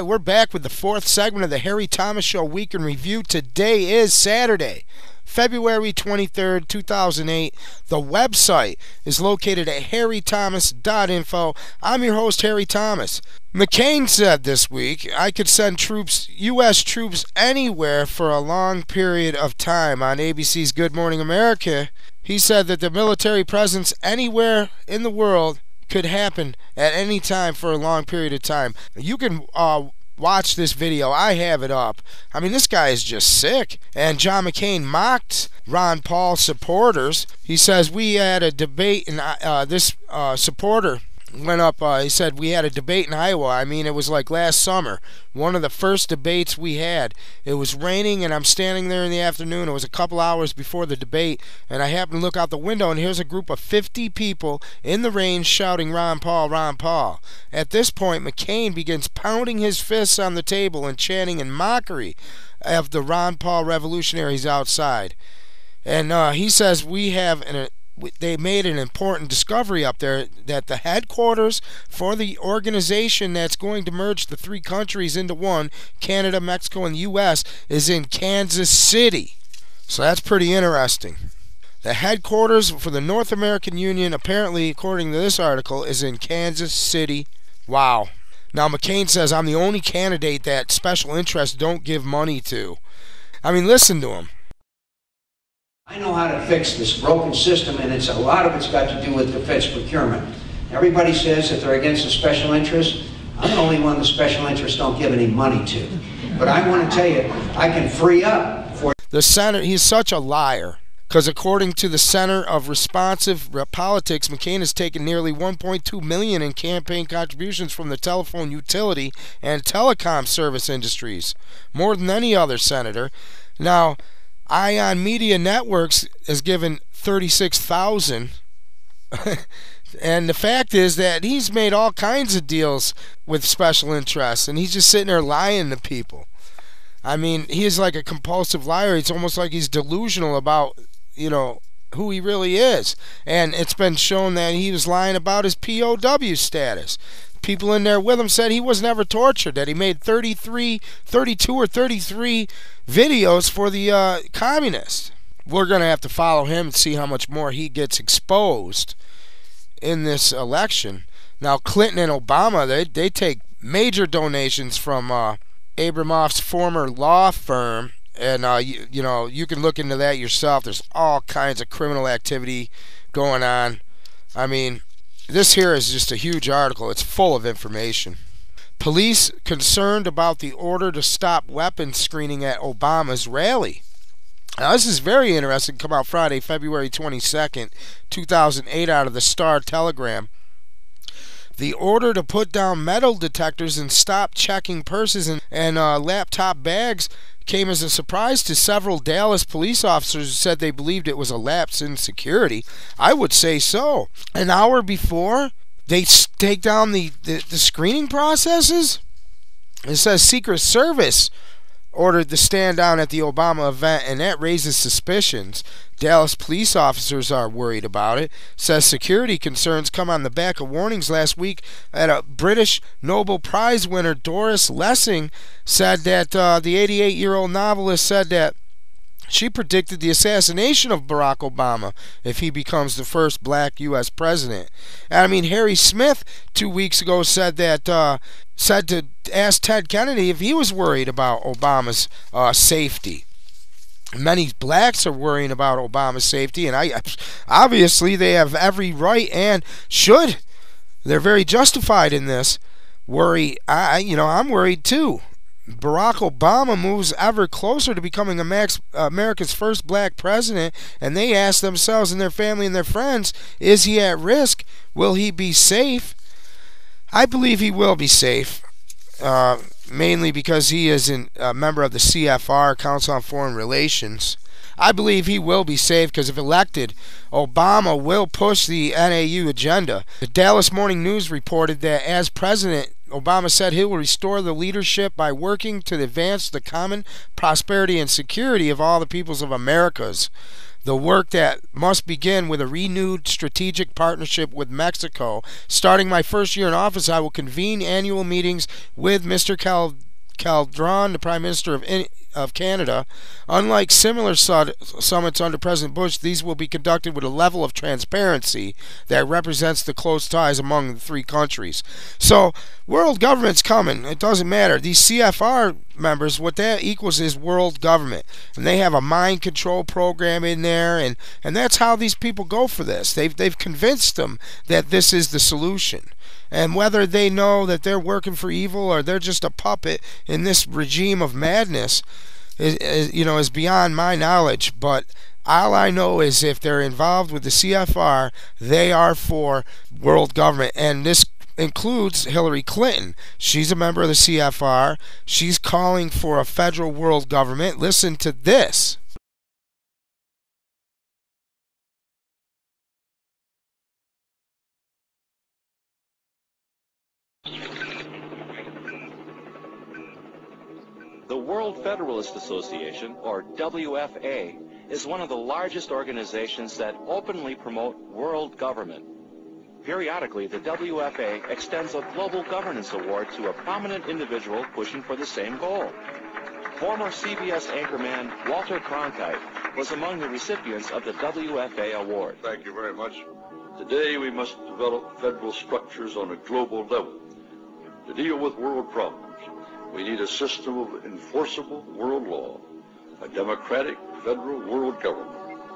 we're back with the fourth segment of the Harry Thomas Show Week in Review. Today is Saturday, February 23rd, 2008. The website is located at harrythomas.info. I'm your host, Harry Thomas. McCain said this week, I could send U.S. troops anywhere for a long period of time on ABC's Good Morning America. He said that the military presence anywhere in the world could happen at any time for a long period of time. You can watch this video. I have it up. I mean, this guy is just sick. And John McCain mocked Ron Paul supporters. He says, we had a debate, and this supporter went up, he said, we had a debate in Iowa. I mean, it was like last summer. One of the first debates we had. It was raining, and I'm standing there in the afternoon. It was a couple hours before the debate, and I happened to look out the window, and here's a group of 50 people in the rain shouting, Ron Paul, Ron Paul. At this point, McCain begins pounding his fists on the table and chanting in mockery of the Ron Paul revolutionaries outside. And he says, they made an important discovery up there, that the headquarters for the organization that's going to merge the three countries into one, Canada, Mexico, and the U.S., is in Kansas City. So that's pretty interesting. The headquarters for the North American Union, apparently, according to this article, is in Kansas City. Wow. Now, McCain says, I'm the only candidate that special interests don't give money to. I mean, listen to him. I know how to fix this broken system, and a lot of it's got to do with defense procurement. Everybody says that they're against the special interests. I'm the only one the special interests don't give any money to. But I want to tell you, I can free up for the Center. He's such a liar, because according to the Center of Responsive Politics, McCain has taken nearly $1.2 million in campaign contributions from the telephone utility and telecom service industries, more than any other senator. Now, Ion Media Networks has given $36,000, and the fact is that he's made all kinds of deals with special interests, and he's just sitting there lying to people. I mean, he is like a compulsive liar. It's almost like he's delusional about, who he really is. And it's been shown that he was lying about his POW status. People in there with him said he was never tortured, that he made 32 or 33 videos for the communists. We're going to have to follow him and see how much more he gets exposed in this election. Now, Clinton and Obama, they take major donations from Abramoff's former law firm, and you can look into that yourself. There's all kinds of criminal activity going on. I mean, this here is just a huge article. It's full of information. Police concerned about the order to stop weapons screening at Obama's rally. Now, this is very interesting. Come out Friday, February 22nd, 2008, out of the Star Telegram. The order to put down metal detectors and stop checking purses and laptop bags came as a surprise to several Dallas police officers who said they believed it was a lapse in security. I would say so. An hour before they take down the screening processes, it says Secret Service ordered the stand down at the Obama event, and that raises suspicions. Dallas police officers are worried about it. Says security concerns come on the back of warnings last week that a British Nobel Prize winner, Doris Lessing, said that the 88-year-old novelist said that she predicted the assassination of Barack Obama if he becomes the first black U.S. president. And I mean, Harry Smith 2 weeks ago said to ask Ted Kennedy if he was worried about Obama's safety. Many blacks are worrying about Obama's safety, and obviously they have every right and should. They're very justified in this worry. I'm worried too. Barack Obama moves ever closer to becoming America's first black president, and they ask themselves and their family and their friends, is he at risk? Will he be safe? I believe he will be safe, mainly because he is a member of the CFR, Council on Foreign Relations. I believe he will be safe because if elected, Obama will push the NAU agenda. The Dallas Morning News reported that as president, Obama said he will restore the leadership by working to advance the common prosperity and security of all the peoples of Americas. the work that must begin with a renewed strategic partnership with Mexico. Starting my first year in office, I will convene annual meetings with Mr. Calderon, the Prime Minister of Canada. Unlike similar summits under President Bush, these will be conducted with a level of transparency that represents the close ties among the three countries. So, world government's coming. It doesn't matter. These CFR members, what that equals is world government. And they have a mind control program in there, and that's how these people go for this. They've convinced them that this is the solution. And whether they know that they're working for evil or they're just a puppet in this regime of madness is beyond my knowledge. But all I know is if they're involved with the CFR, they are for world government. And this includes Hillary Clinton. She's a member of the CFR. She's calling for a federal world government. Listen to this. The World Federalist Association, or WFA, is one of the largest organizations that openly promote world government. Periodically, the WFA extends a Global Governance Award to a prominent individual pushing for the same goal. Former CBS anchorman Walter Cronkite was among the recipients of the WFA award. Thank you very much. Today we must develop federal structures on a global level to deal with world problems. We need a system of enforceable world law, a democratic federal world government.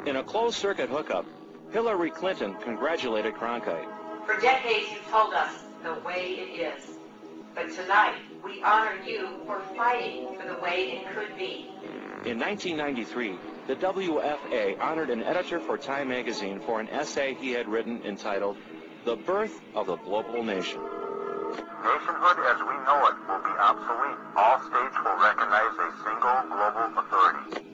In a closed-circuit hookup, Hillary Clinton congratulated Cronkite. For decades you told us the way it is. But tonight, we honor you for fighting for the way it could be. In 1993, the WFA honored an editor for Time magazine for an essay he had written entitled, "The Birth of the Global Nation." Nationhood as we know it will be obsolete. All states will recognize a single global authority.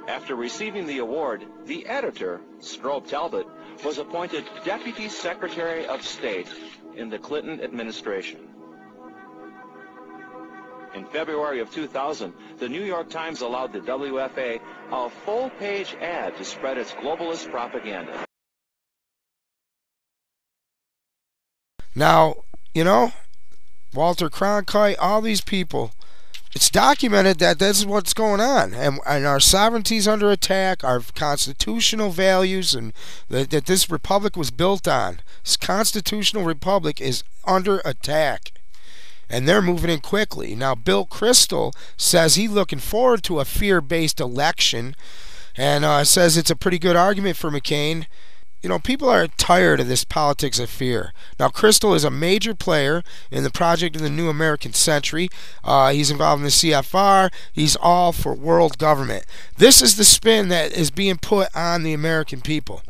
After receiving the award, the editor, Strobe Talbot, was appointed Deputy Secretary of State in the Clinton administration. In February of 2000, the New York Times allowed the WFA a full-page ad to spread its globalist propaganda. Now, Walter Cronkite, all these people, it's documented that this is what's going on. And our sovereignty is under attack, our constitutional values, and that this republic was built on. This constitutional republic is under attack. And they're moving in quickly. Now, Bill Kristol says he's looking forward to a fear-based election, and says it's a pretty good argument for McCain. People are tired of this politics of fear. Now, Kristol is a major player in the project of the New American Century. He's involved in the CFR. He's all for world government. This is the spin that is being put on the American people.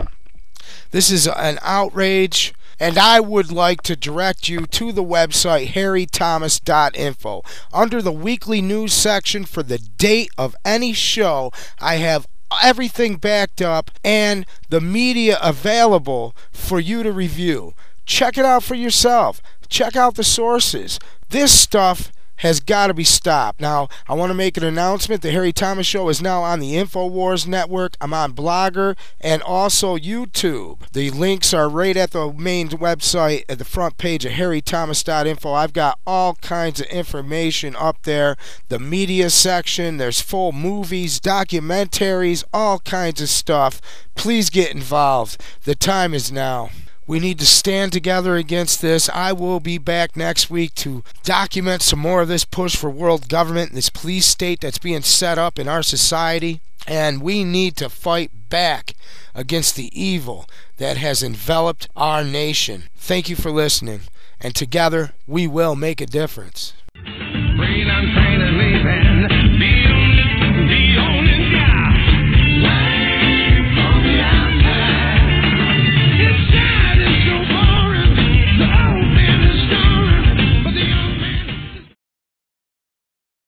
This is an outrage, and I would like to direct you to the website harrythomas.info. Under the weekly news section, for the date of any show, I have everything backed up and the media available for you to review. Check it out for yourself. Check out the sources. This stuff has got to be stopped. Now, I want to make an announcement. The Harry Thomas Show is now on the InfoWars Network. I'm on Blogger and also YouTube. The links are right at the main website at the front page of harrythomas.info. I've got all kinds of information up there. The media section, there's full movies, documentaries, all kinds of stuff. Please get involved. The time is now. We need to stand together against this. I will be back next week to document some more of this push for world government, this police state that's being set up in our society. And we need to fight back against the evil that has enveloped our nation. Thank you for listening. And together, we will make a difference.